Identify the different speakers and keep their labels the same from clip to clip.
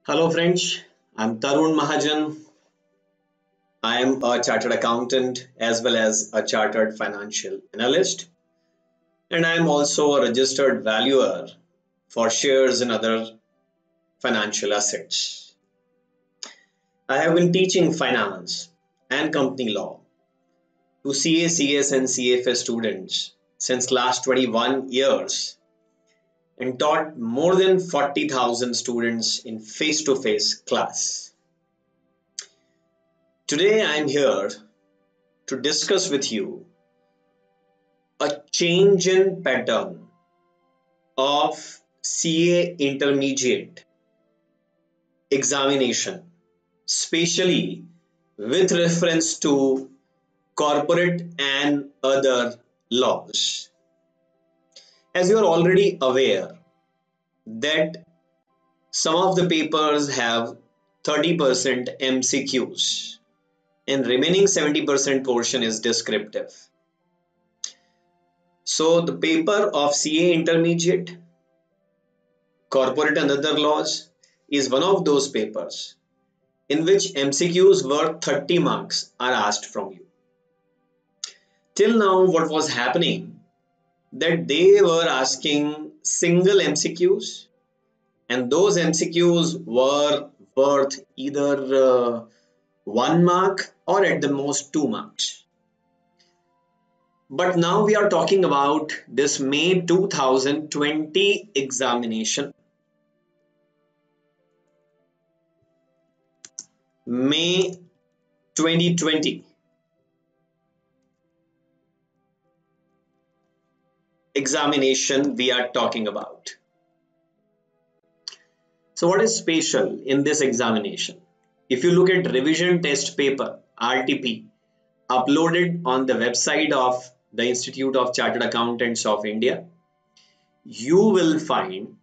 Speaker 1: Hello friends, I'm Tarun Mahajan. I am a chartered accountant as well as a chartered financial analyst, and I am also a registered valuer for shares and other financial assets. I have been teaching finance and company law to CA, CS and CFA students since last 21 years and taught more than 40,000 students in face-to-face class. Today I am here to discuss with you a change in pattern of CA intermediate examination, especially with reference to corporate and other laws. As you are already aware that some of the papers have 30% MCQs and remaining 70% portion is descriptive. So the paper of CA intermediate, corporate and other laws is one of those papers in which MCQs worth 30 marks are asked from you. Till now, what was happening that they were asking single MCQs, and those MCQs were worth either 1 mark or at the most 2 marks. But now we are talking about this May 2020 examination. May 2020 examination we are talking about. So what is special in this examination? If you look at revision test paper RTP uploaded on the website of the Institute of Chartered Accountants of India, you will find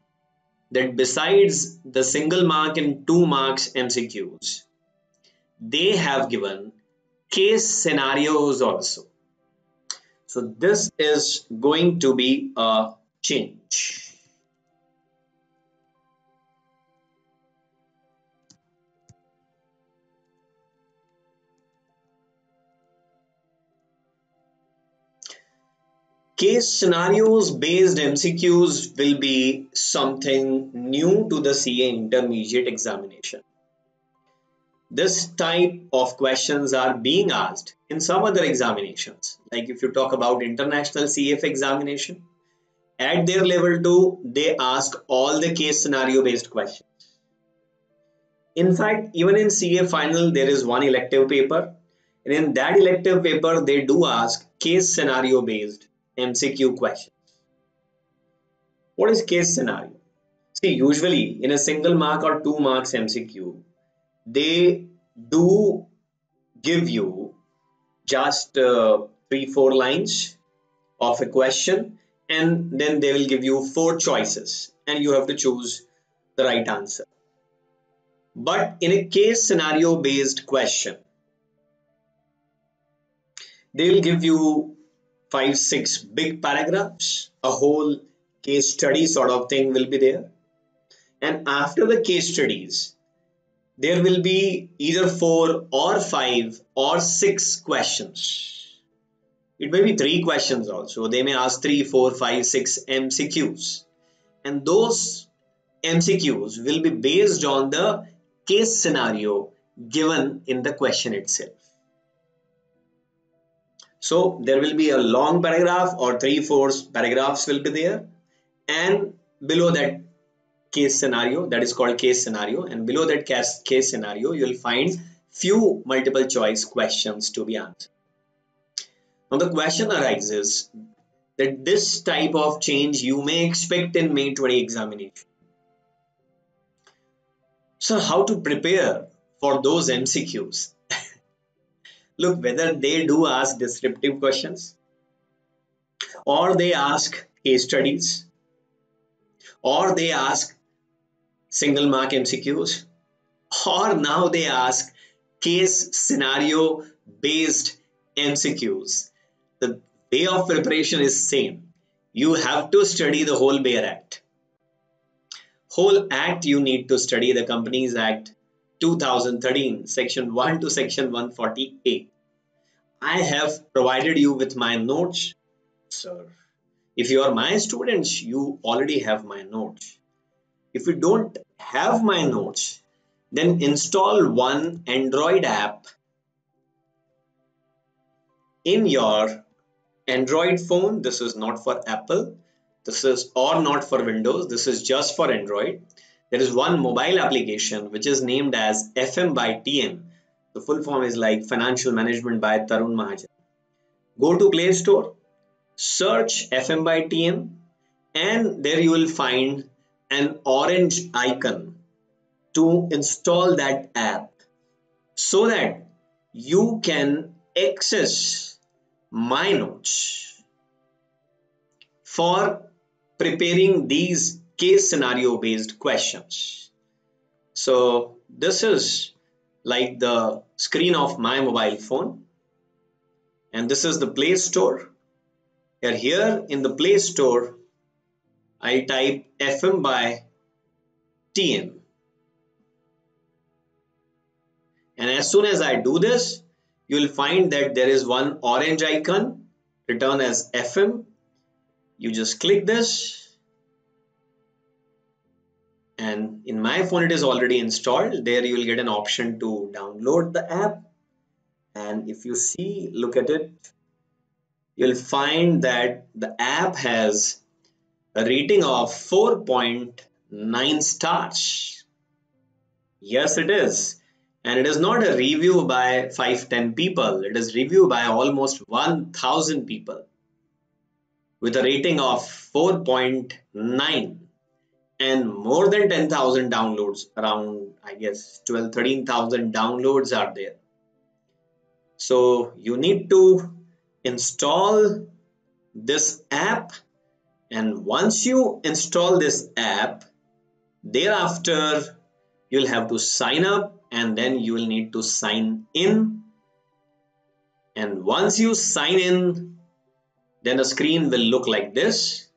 Speaker 1: that besides the single mark and 2 marks MCQs, they have given case scenarios also. So this is going to be a change. Case scenarios based MCQs will be something new to the CA intermediate examination. This type of questions are being asked in some other examinations. Like if you talk about international CF examination, at their level 2, they ask all the case scenario based questions. In fact, even in CA final, there is one elective paper, and in that elective paper, they do ask case scenario based MCQ questions. What is case scenario? See, usually in a single mark or 2 marks MCQ, they do give you just 3-4 lines of a question, and then they will give you 4 choices and you have to choose the right answer. But in a case scenario based question, they will give you 5-6 big paragraphs, a whole case study sort of thing will be there, and after the case studies there will be either 4 or 5 or 6 questions. It may be 3 questions also. They may ask 3, 4, 5, 6 MCQs. And those MCQs will be based on the case scenario given in the question itself. So there will be a long paragraph or 3-4 paragraphs will be there, and below that case scenario, that is called case scenario, and below that case scenario you will find few multiple choice questions to be answered. Now the question arises that this type of change you may expect in May 20 examination. So how to prepare for those MCQs? Look, whether they do ask descriptive questions or they ask case studies or they ask single mark MCQs, or now they ask case scenario based MCQs. The way of preparation is same. You have to study the whole Bayer Act. whole act you need to study, the Companies Act 2013, Section 1 to Section 148. I have provided you with my notes, sir. If you are my students, you already have my notes. If you don't have my notes, then install one Android app in your Android phone. This is not for Apple. This is or not for Windows. This is just for Android. There is one mobile application which is named as FM by TM. The full form is like Financial Management by Tarun Mahajan. Go to Play Store, search FM by TM, and there you will find an orange icon to install that app so that you can access my notes for preparing these case scenario based questions. So this is like the screen of my mobile phone, and this is the Play Store. And here in the Play Store, I type FM by TM. And as soon as I do this, you will find that there is one orange icon written as FM. You just click this, and in my phone it is already installed. There you will get an option to download the app, and if you see, look at it, you'll find that the app has a rating of 4.9 stars. Yes, it is. And it is not a review by 5-10 people. It is review by almost 1000 people with a rating of 4.9 and more than 10,000 downloads. Around, I guess, 12-13,000 downloads are there. So you need to install this app, and once you install this app, thereafter you'll have to sign up, and then you will need to sign in. And once you sign in, then the screen will look like this.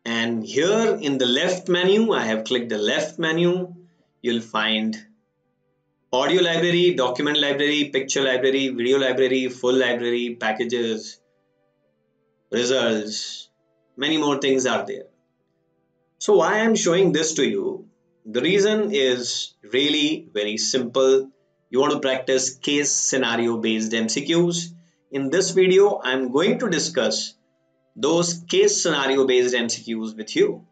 Speaker 1: And here in the left menu, I have clicked the left menu. You'll find audio library, document library, picture library, video library, full library, packages, results, many more things are there. So why I'm showing this to you? The reason is really very simple. You want to practice case scenario based MCQs. In this video, I'm going to discuss those case scenario based MCQs with you.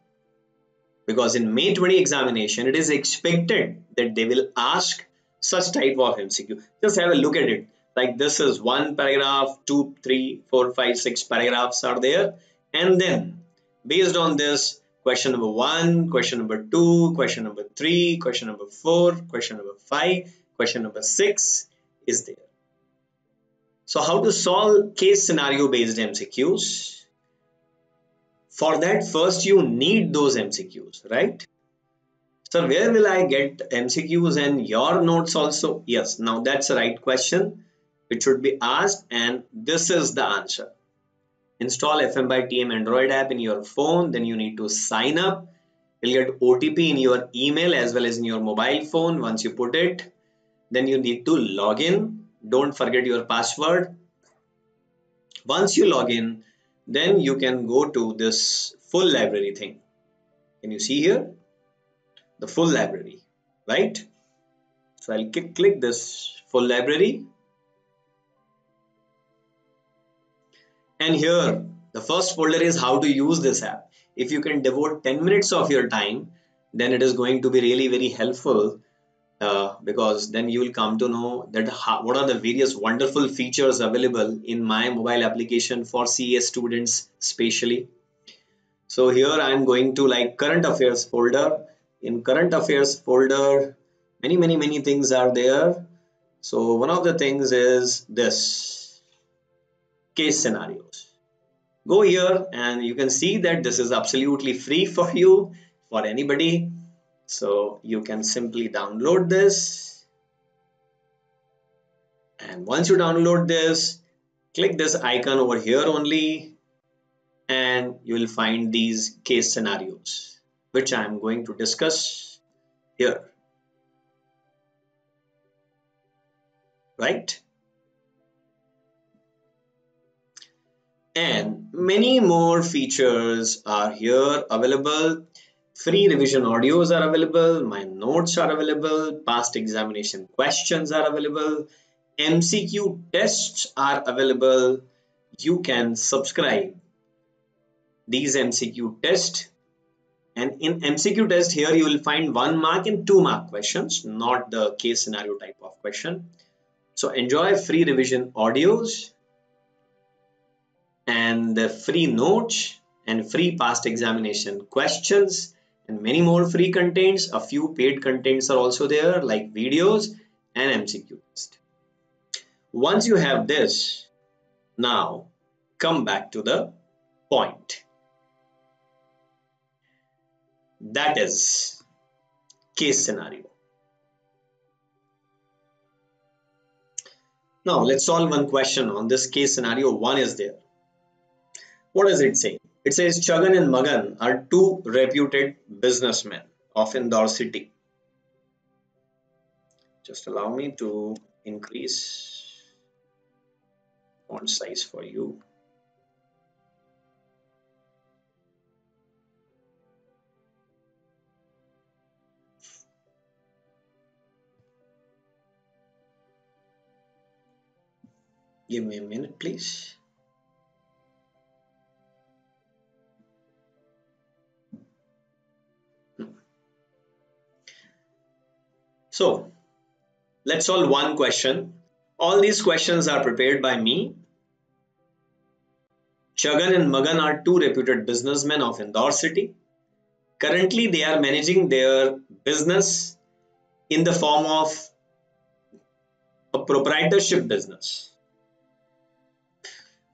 Speaker 1: Because in May 20 examination, it is expected that they will ask such type of MCQ. Just have a look at it. Like this is one paragraph, 2, 3, 4, 5, 6 paragraphs are there. And then based on this, question number 1, question number 2, question number 3, question number 4, question number 5, question number 6 is there. So how to solve case scenario based MCQs? For that, first you need those MCQs, right? So where will I get MCQs and your notes also? Yes, now that's the right question which should be asked, and this is the answer. Install FM by TM Android app in your phone, then you need to sign up. You'll get OTP in your email as well as in your mobile phone. Once you put it, then you need to log in. Don't forget your password. Once you log in, then you can go to this full library thing. Can you see here? The full library, right? So I'll click this full library. And here, the first folder is how to use this app. If you can devote 10 minutes of your time, then it is going to be really very helpful because then you will come to know that what are the various wonderful features available in my mobile application for CA students especially. So here I am going to like current affairs folder. In current affairs folder, many things are there. So one of the things is this case scenarios. Go here and you can see that this is absolutely free for you, for anybody. So you can simply download this, and once you download this, click this icon over here only, and you will find these case scenarios, which I am going to discuss here, right? And many more features are here available. Free revision audios are available, my notes are available, past examination questions are available, MCQ tests are available. You can subscribe these MCQ tests, and in MCQ test here you will find 1 mark and 2 mark questions, not the case scenario type of question. So enjoy free revision audios and the free notes and free past examination questions and many more free contents. A few paid contents are also there like videos and MCQ test. Once you have this, now come back to the point. That is case scenario. Now let's solve one question on this case scenario. One is there. What does it say? It says Chagan and Magan are two reputed businessmen of Indore city. Just allow me to increase font size for you. Give me a minute, please. So let's solve one question. All these questions are prepared by me. Chagan and Magan are two reputed businessmen of Indore city. Currently, they are managing their business in the form of a proprietorship business.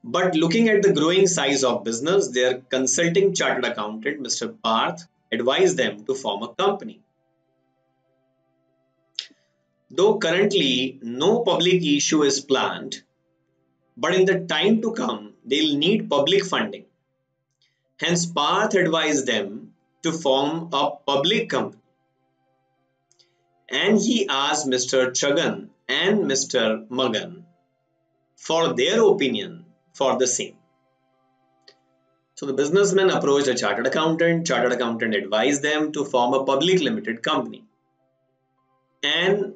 Speaker 1: But looking at the growing size of business, their consulting chartered accountant, Mr. Parth, advised them to form a company. Though currently no public issue is planned, but in the time to come, they'll need public funding. Hence, Parth advised them to form a public company. And he asked Mr. Chagan and Mr. Magan for their opinion for the same. So the businessman approached a chartered accountant. Chartered accountant advised them to form a public limited company and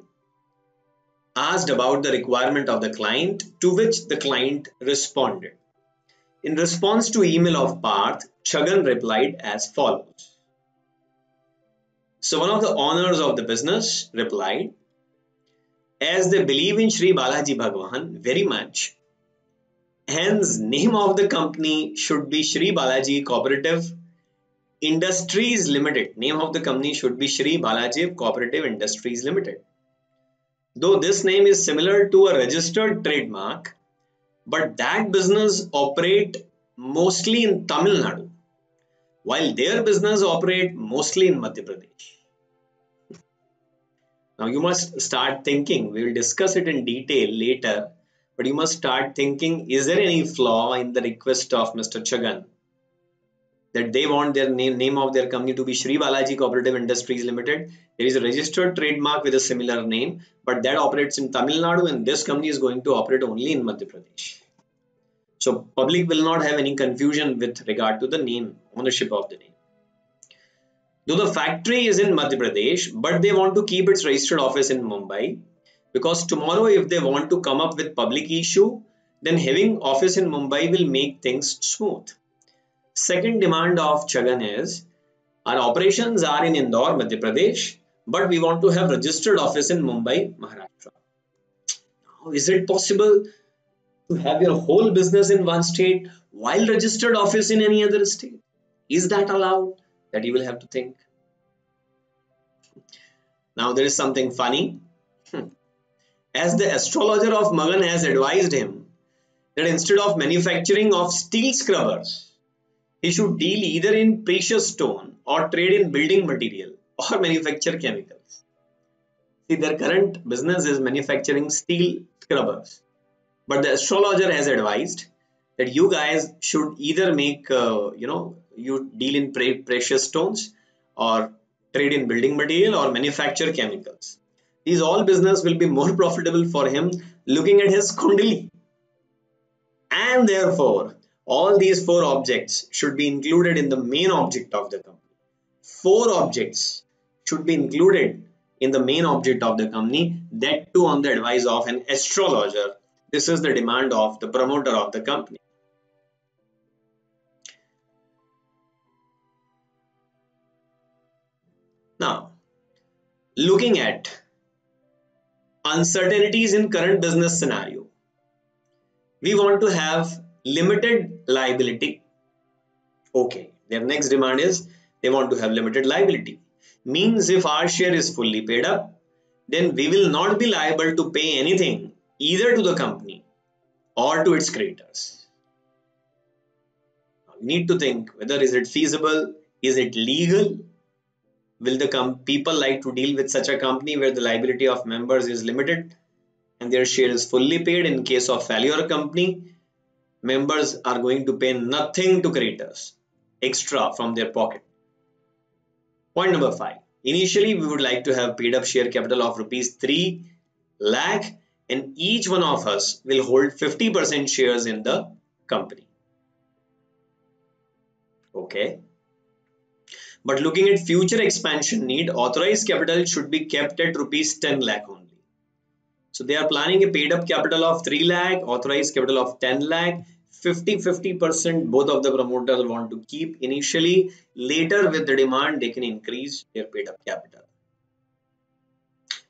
Speaker 1: asked about the requirement of the client, to which the client responded. In response to email of Parth, Chagan replied as follows. So one of the owners of the business replied, as they believe in Sri Balaji Bhagwan very much, hence name of the company should be Sri Balaji Cooperative Industries Limited. Name of the company should be Sri Balaji Cooperative Industries Limited. Though this name is similar to a registered trademark, but that business operate mostly in Tamil Nadu, while their business operate mostly in Madhya Pradesh. Now you must start thinking, we will discuss it in detail later, but you must start thinking, is there any flaw in the request of Mr. Chagan that they want their name of their company to be Sri Balaji Cooperative Industries Limited? There is a registered trademark with a similar name, but that operates in Tamil Nadu, and this company is going to operate only in Madhya Pradesh. So public will not have any confusion with regard to the name, ownership of the name. Though the factory is in Madhya Pradesh, but they want to keep its registered office in Mumbai, because tomorrow if they want to come up with public issue, then having office in Mumbai will make things smooth. Second demand of Chagan is, our operations are in Indore, Madhya Pradesh, but we want to have registered office in Mumbai, Maharashtra. Now, is it possible to have your whole business in one state while registered office in any other state? Is that allowed? That you will have to think. Now there is something funny. As the astrologer of Magan has advised him that instead of manufacturing of steel scrubbers, he should deal either in precious stone or trade in building material or manufacture chemicals. See, their current business is manufacturing steel scrubbers. But the astrologer has advised that you guys should either make, you deal in precious stones or trade in building material or manufacture chemicals. These all business will be more profitable for him looking at his kundali. And therefore, all these four objects should be included in the main object of the company. Four objects should be included in the main object of the company, that too on the advice of an astrologer. This is the demand of the promoter of the company. Now, looking at uncertainties in current business scenario, we want to have limited liability. Okay, their next demand is they want to have limited liability. Means if our share is fully paid up, then we will not be liable to pay anything either to the company or to its creditors. Now, we need to think whether is it feasible, is it legal, will the people like to deal with such a company where the liability of members is limited and their share is fully paid. In case of failure company, members are going to pay nothing to creditors extra from their pocket. Point number 5. Initially, we would like to have paid up share capital of rupees 3 lakh, and each one of us will hold 50% shares in the company. Okay. But looking at future expansion need, authorized capital should be kept at rupees 10 lakh only. So they are planning a paid up capital of 3 lakh, authorized capital of 10 lakh, 50% both of the promoters want to keep initially. Later with the demand, they can increase their paid up capital.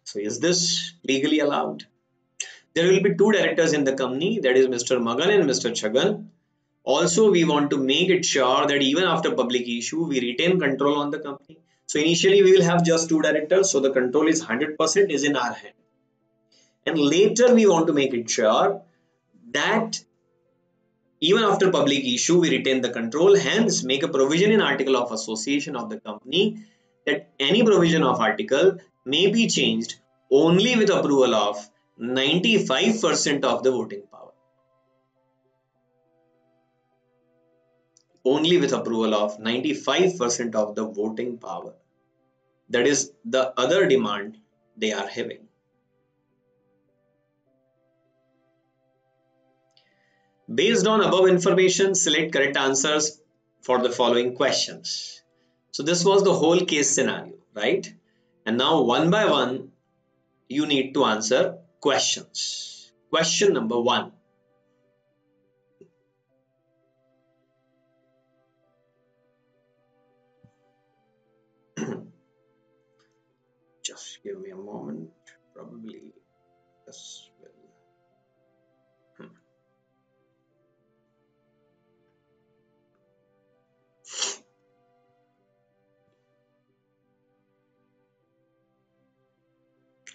Speaker 1: So is this legally allowed? There will be two directors in the company, that is Mr. Magan and Mr. Chagan. Also, we want to make it sure that even after public issue, we retain control on the company. So initially we will have just two directors, so the control is 100% is in our hand. And later we want to make it sure that even after public issue, we retain the control, hence make a provision in article of association of the company that any provision of article may be changed only with approval of 95% of the voting power. Only with approval of 95% of the voting power. That is the other demand they are having. Based on above information, select correct answers for the following questions. So this was the whole case scenario, right? And now one by one, you need to answer questions. Question number 1. Just give me a moment. Probably this will.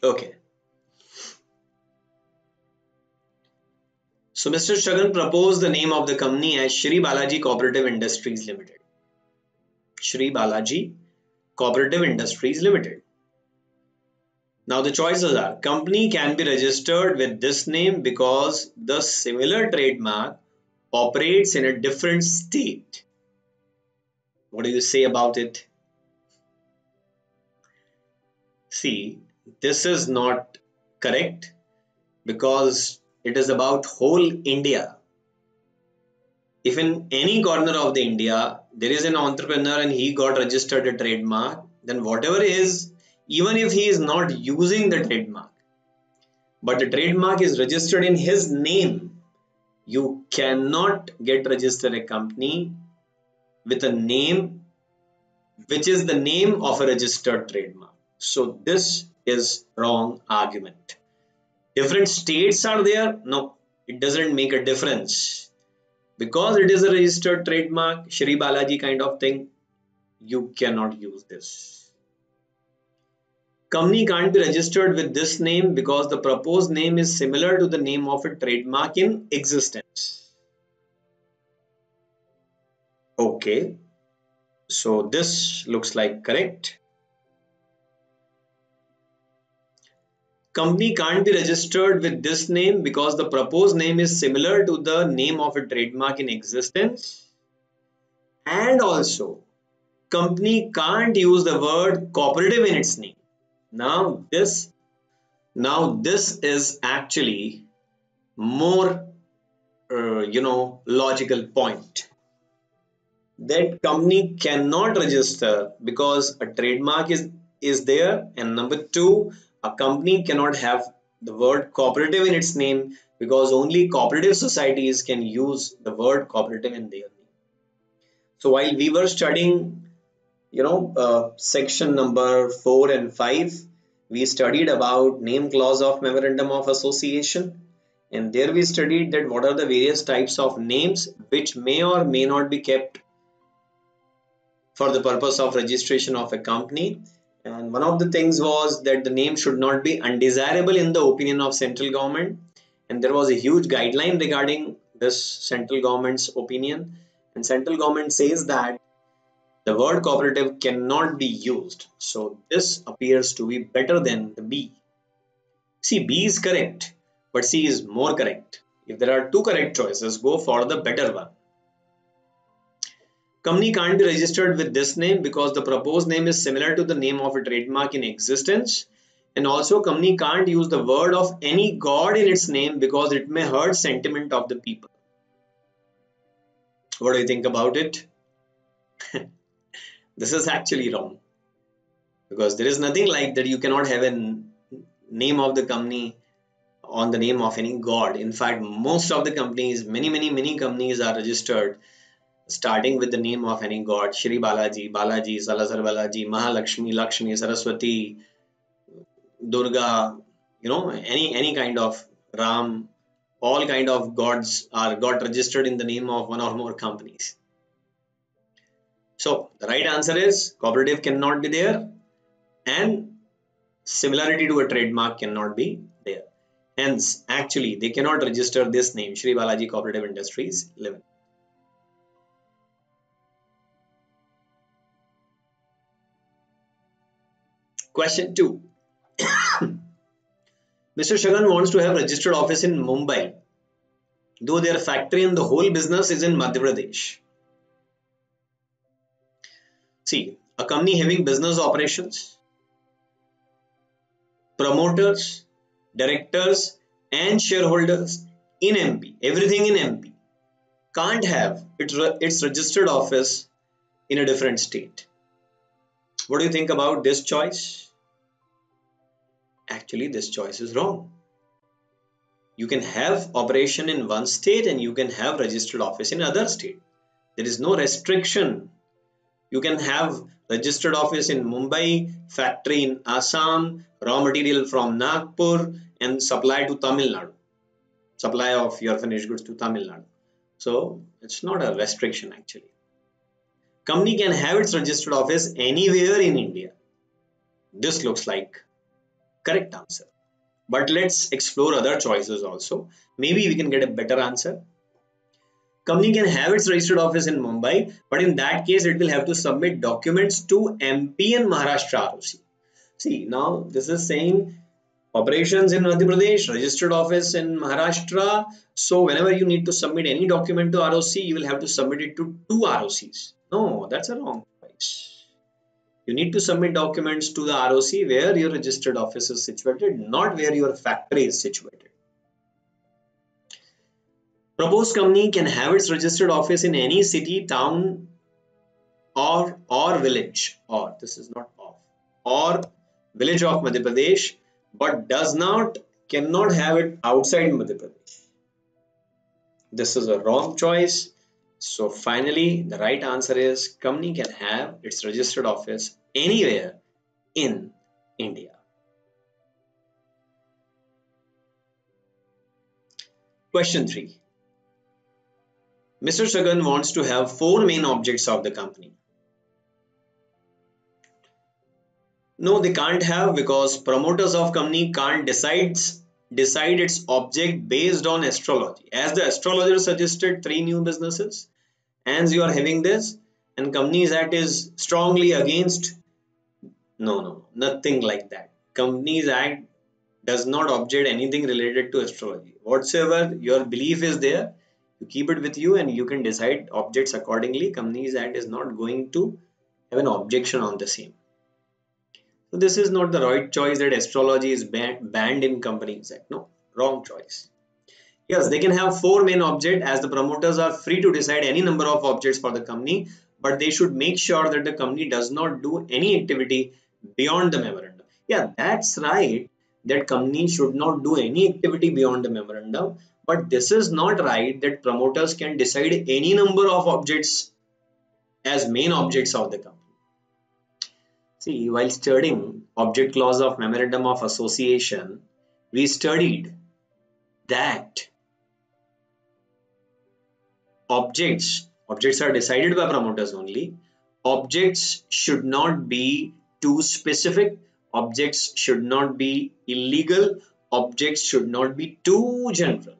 Speaker 1: Okay. So Mr. Chagan proposed the name of the company as Shri Balaji Cooperative Industries Limited. Shri Balaji Cooperative Industries Limited. Now the choices are: company can be registered with this name because the similar trademark operates in a different state. What do you say about it? See, this is not correct because it is about whole India. If in any corner of the India there is an entrepreneur and he got registered a trademark, then whatever is, even if he is not using the trademark, but the trademark is registered in his name, you cannot get registered a company with a name which is the name of a registered trademark. So this is wrong argument. Different states are there. No, it doesn't make a difference. Because it is a registered trademark, Shri Balaji kind of thing, you cannot use this. Company can't be registered with this name because the proposed name is similar to the name of a trademark in existence. Okay, so this looks like correct. company can't be registered with this name because the proposed name is similar to the name of a trademark in existence, and also company can't use the word cooperative in its name. Now this is actually more logical point, that company cannot register because a trademark is there, and number two, a company cannot have the word cooperative in its name because only cooperative societies can use the word cooperative in their name. So while we were studying section number 4 and 5, we studied about name clause of memorandum of association, and there we studied that what are the various types of names which may or may not be kept for the purpose of registration of a company. And one of the things was that the name should not be undesirable in the opinion of central government, and there was a huge guideline regarding this central government's opinion, and central government says that the word cooperative cannot be used. So this appears to be better than the B. See, B is correct, but C is more correct. If there are two correct choices, go for the better one. Company can't be registered with this name because the proposed name is similar to the name of a trademark in existence, and also company can't use the word of any god in its name because it may hurt sentiment of the people. What do you think about it? This is actually wrong, because there is nothing like that. You cannot have a name of the company on the name of any god. In fact, most of the companies, many companies are registered starting with the name of any god: Shri Balaji, Balaji, Salazar Balaji, Mahalakshmi, Lakshmi, Saraswati, Durga, any kind of Ram, all kind of gods are got registered in the name of one or more companies. So the right answer is cooperative cannot be there, and similarity to a trademark cannot be there. Hence, actually, they cannot register this name, Shri Balaji Cooperative Industries Limited. Question 2. Mr. Shagan wants to have registered office in Mumbai, though their factory and the whole business is in Madhya Pradesh. See, a company having business operations, promoters, directors, and shareholders in MP, everything in MP, can't have its registered office in a different state. What do you think about this choice? Actually, this choice is wrong. You can have operation in one state and you can have registered office in other state. There is no restriction. You can have registered office in Mumbai, factory in Assam, raw material from Nagpur, and supply to Tamil Nadu. Supply of your finished goods to Tamil Nadu. So it's not a restriction actually. Company can have its registered office anywhere in India. This looks like correct answer. But let's explore other choices also. Maybe we can get a better answer. Company can have its registered office in Mumbai, but in that case it will have to submit documents to MP and Maharashtra ROC. See, now this is saying operations in Madhya Pradesh, registered office in Maharashtra. So whenever you need to submit any document to ROC, you will have to submit it to two ROCs. No, that's a wrong choice. You need to submit documents to the ROC where your registered office is situated, not where your factory is situated. Proposed company can have its registered office in any city, town, or village, or this is not of, or village of Madhya Pradesh, but cannot have it outside Madhya Pradesh. This is a wrong choice. So finally, the right answer is company can have its registered office anywhere in India. Question 3. Mr. Shagan wants to have 4 main objects of the company. No, they can't have, because promoters of company can't decide its object based on astrology. As the astrologer suggested 3 new businesses, and you are having this, and Companies Act is strongly against. No, nothing like that. Companies Act does not object anything related to astrology. Whatsoever your belief is there, you keep it with you and you can decide objects accordingly. Companies Act is not going to have an objection on the same. So this is not the right choice that astrology is banned in Companies Act. No, wrong choice. Yes, they can have four main objects as the promoters are free to decide any number of objects for the company, but they should make sure that the company does not do any activity beyond the memorandum. Yeah, that's right. That company should not do any activity beyond the memorandum, but this is not right that promoters can decide any number of objects as main objects of the company. See, while studying object clause of memorandum of association, we studied that objects are decided by promoters only. Objects should not be too specific. Objects should not be illegal. Objects should not be too general.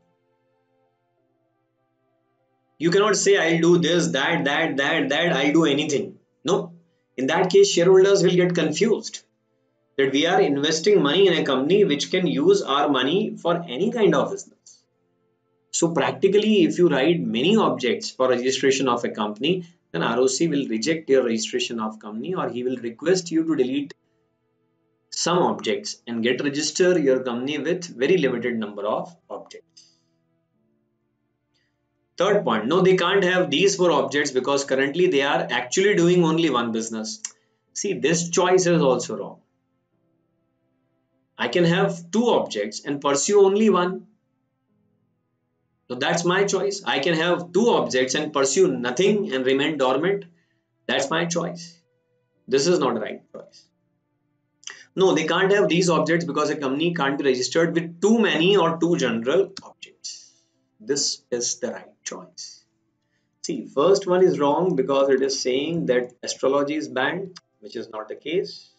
Speaker 1: You cannot say I'll do this, that, I'll do anything. No. In that case, shareholders will get confused that we are investing money in a company which can use our money for any kind of business. So practically, if you write many objects for registration of a company, then ROC will reject your registration of company, or he will request you to delete some objects and get register your company with very limited number of objects. Third point, no, they can't have these four objects because currently they are actually doing only one business. See, this choice is also wrong. I can have two objects and pursue only one. So that's my choice. I can have two objects and pursue nothing and remain dormant. That's my choice. This is not the right choice. No, they can't have these objects because a company can't be registered with too many or too general objects. This is the right choice. See, first one is wrong because it is saying that astrology is banned, which is not the case.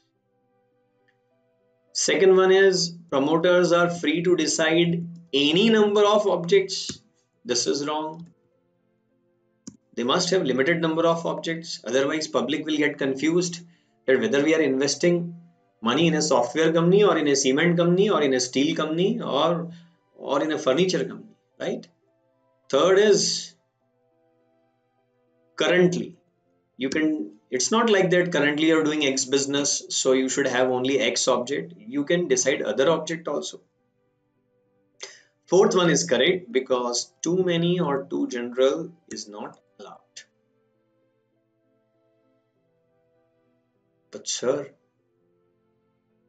Speaker 1: Second one is promoters are free to decide any number of objects. This is wrong. They must have limited number of objects, otherwise public will get confused that whether we are investing money in a software company or in a cement company or in a steel company or in a furniture company, right? Third is currently. You can, it's not like that currently you're doing X business, so you should have only X object. You can decide other object also. Fourth one is correct because too many or too general is not allowed. But sir,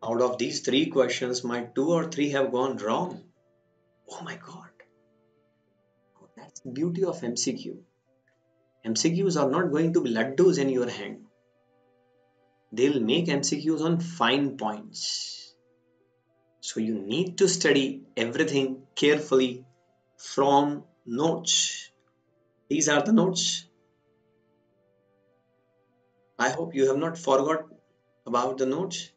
Speaker 1: out of these three questions, my two or three have gone wrong. Oh my God. That's the beauty of MCQ. MCQs are not going to be laddus in your hand. They'll make MCQs on fine points. So you need to study everything carefully from notes. These are the notes. I hope you have not forgot about the notes.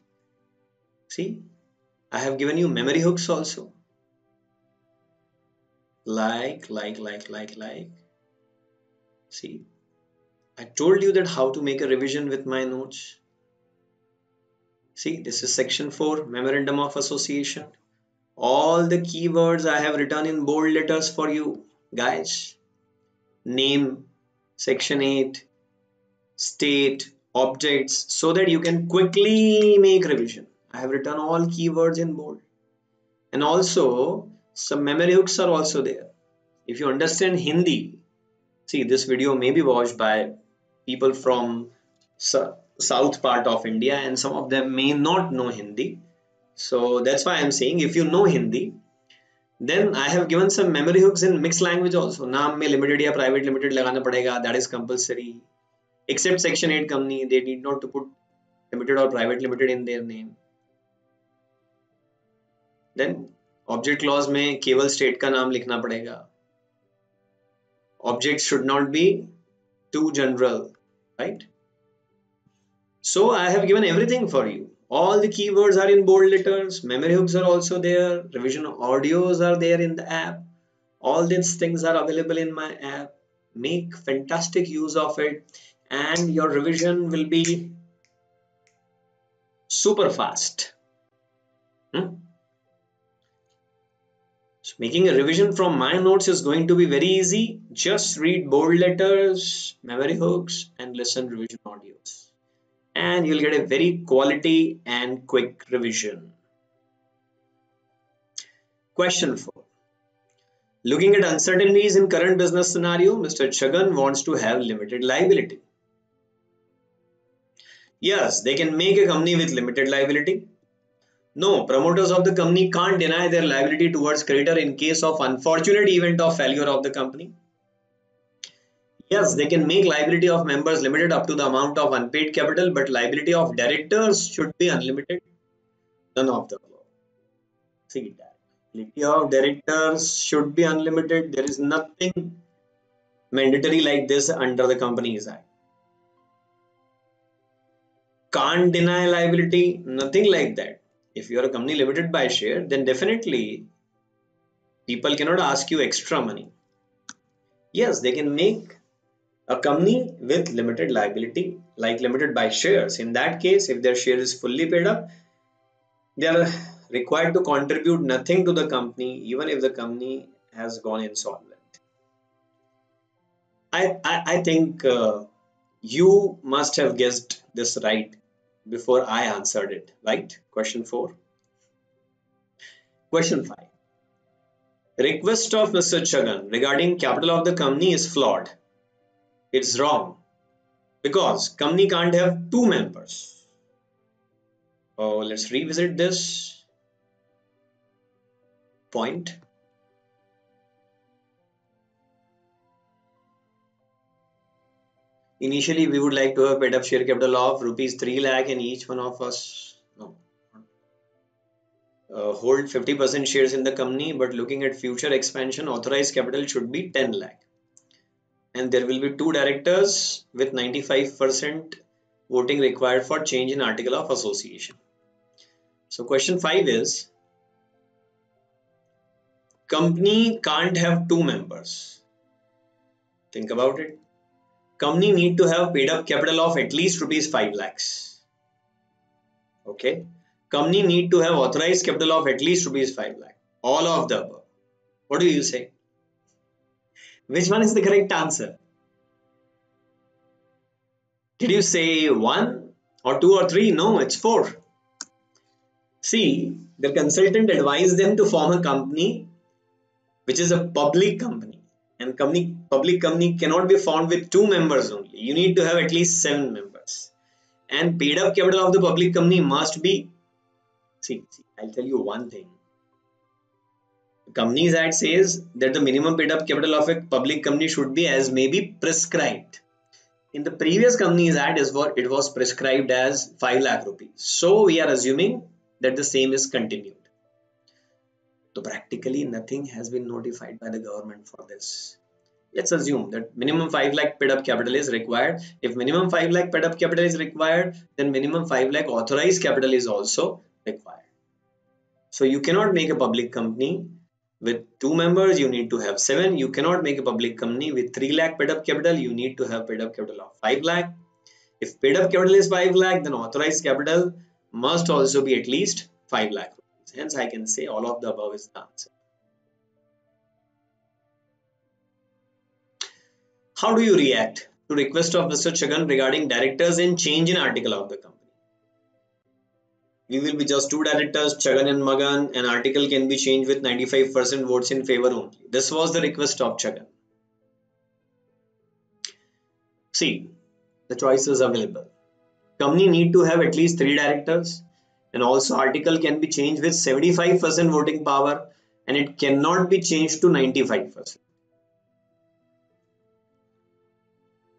Speaker 1: See, I have given you memory hooks also. Like. See, I told you that how to make a revision with my notes. See, this is section 4, Memorandum of Association. All the keywords I have written in bold letters for you, guys. Name, section 8, state, objects, so that you can quickly make revision. I have written all keywords in bold. And also, some memory hooks are also there. If you understand Hindi, see, this video may be watched by people from south part of India and some of them may not know Hindi. So that's why I'm saying if you know Hindi, then I have given some memory hooks in mixed language also. नाम में limited या private limited लगाना पड़ेगा. That is compulsory. Except section 8 company, they need not to put limited or private limited in their name. Then object clause में केवल state का नाम लिखना पड़ेगा. Objects should not be too general, right? So I have given everything for you. All the keywords are in bold letters. Memory hooks are also there. Revision audios are there in the app. All these things are available in my app. Make fantastic use of it and your revision will be super fast. Making a revision from my notes is going to be very easy. Just read bold letters, memory hooks, and listen revision audios. And you'll get a very quality and quick revision. Question 4. Looking at uncertainties in current business scenario, Mr. Chagan wants to have limited liability. Yes, they can make a company with limited liability. No, promoters of the company can't deny their liability towards creditor in case of unfortunate event of failure of the company. Yes, they can make liability of members limited up to the amount of unpaid capital, but liability of directors should be unlimited. None of the above. See that. Liability of directors should be unlimited. There is nothing mandatory like this under the Companies Act. Can't deny liability, nothing like that. If you are a company limited by share, then definitely people cannot ask you extra money. Yes, they can make a company with limited liability, like limited by shares. In that case, if their share is fully paid up, they are required to contribute nothing to the company, even if the company has gone insolvent. I think you must have guessed this right before I answered it, right? Question 4. Question 5. Request of Mr. Chagan regarding capital of the company is flawed. It's wrong because company can't have two members. Oh, let's revisit this point. Initially, we would like to have paid up share capital of rupees 3 lakh and each one of us hold 50% shares in the company, but looking at future expansion, authorized capital should be 10 lakh. And there will be two directors with 95% voting required for change in article of association. So question 5 is, company can't have two members. Think about it. Company need to have paid up capital of at least rupees 5 lakhs. Okay. Company need to have authorized capital of at least rupees 5 lakh. All of the above. What do you say? Which one is the correct answer? Did you say 1 or 2 or 3? No, it's 4. See, the consultant advised them to form a company which is a public company, and public company cannot be formed with 2 members only. You need to have at least 7 members, and paid up capital of the public company must be, see, I'll tell you one thing. The Companies Act says that the minimum paid up capital of a public company should be as may be prescribed. In the previous Companies Act, it was prescribed as 5 lakh rupees. So we are assuming that the same is continued. So practically nothing has been notified by the government for this. Let's assume that minimum 5 lakh paid up capital is required. If minimum 5 lakh paid up capital is required, then minimum 5 lakh authorized capital is also required. So you cannot make a public company with 2 members, you need to have 7. You cannot make a public company with 3 lakh paid up capital, you need to have paid up capital of 5 lakh. If paid up capital is 5 lakh, then authorized capital must also be at least 5 lakh. Hence, I can say all of the above is the answer. How do you react to request of Mr. Chagan regarding directors and change in article of the company? We will be just 2 directors, Chagan and Magan, and article can be changed with 95% votes in favor only. This was the request of Chagan. See, the choices available. Company need to have at least 3 directors. And also article can be changed with 75% voting power, and it cannot be changed to 95%.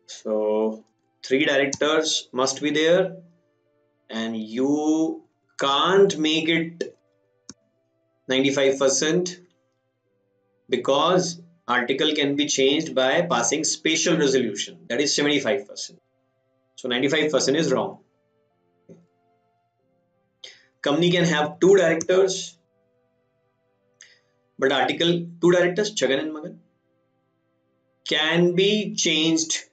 Speaker 1: So 3 directors must be there, and you can't make it 95% because article can be changed by passing special resolution, that is 75%. So 95% is wrong. Company can have 2 directors, but article 2 directors, Chagan and Magan, can be changed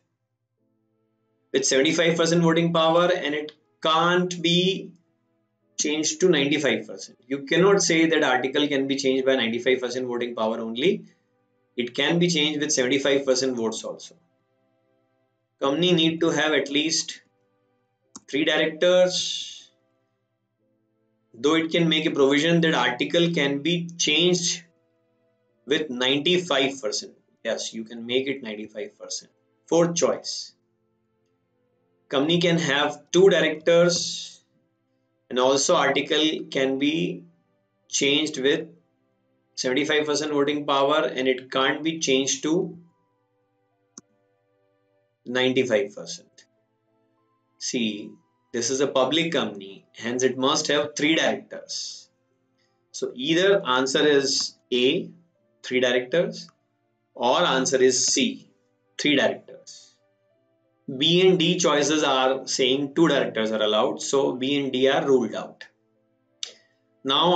Speaker 1: with 75% voting power, and it can't be changed to 95%. You cannot say that article can be changed by 95% voting power only. It can be changed with 75% votes also. Company need to have at least 3 directors, though it can make a provision that article can be changed with 95%. Yes, you can make it 95%. Fourth choice. Company can have 2 directors and also article can be changed with 75% voting power and it can't be changed to 95%. See, this is a public company, hence it must have 3 directors. So either answer is A, 3 directors, or answer is C, 3 directors. B and D choices are saying 2 directors are allowed, so B and D are ruled out. Now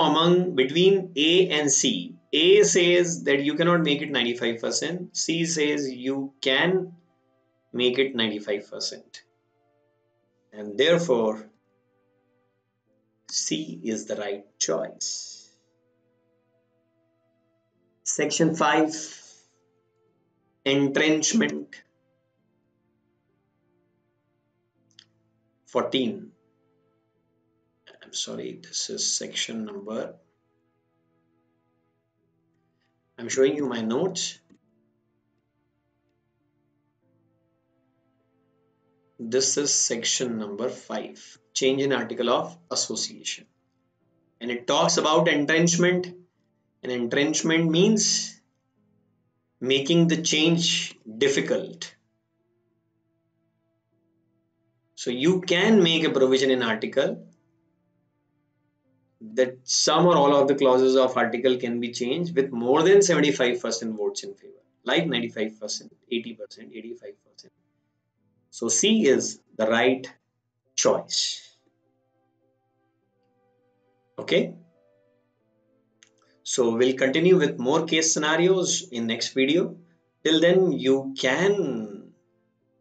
Speaker 1: between A and C, A says that you cannot make it 95%, C says you can make it 95%, and therefore C is the right choice. Section 5, entrenchment. 14. I'm sorry, this is section number. I'm showing you my notes. This is section number 5, change in article of association. And it talks about entrenchment. And entrenchment means making the change difficult. So you can make a provision in article that some or all of the clauses of article can be changed with more than 75% votes in favor, like 95%, 80%, 85%. So C is the right choice. Okay. So we'll continue with more case scenarios in next video. Till then, you can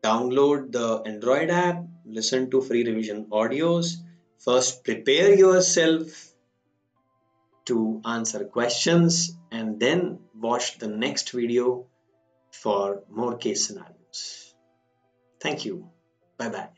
Speaker 1: download the Android app, listen to free revision audios. First, prepare yourself to answer questions and then watch the next video for more case scenarios. Thank you. Bye bye.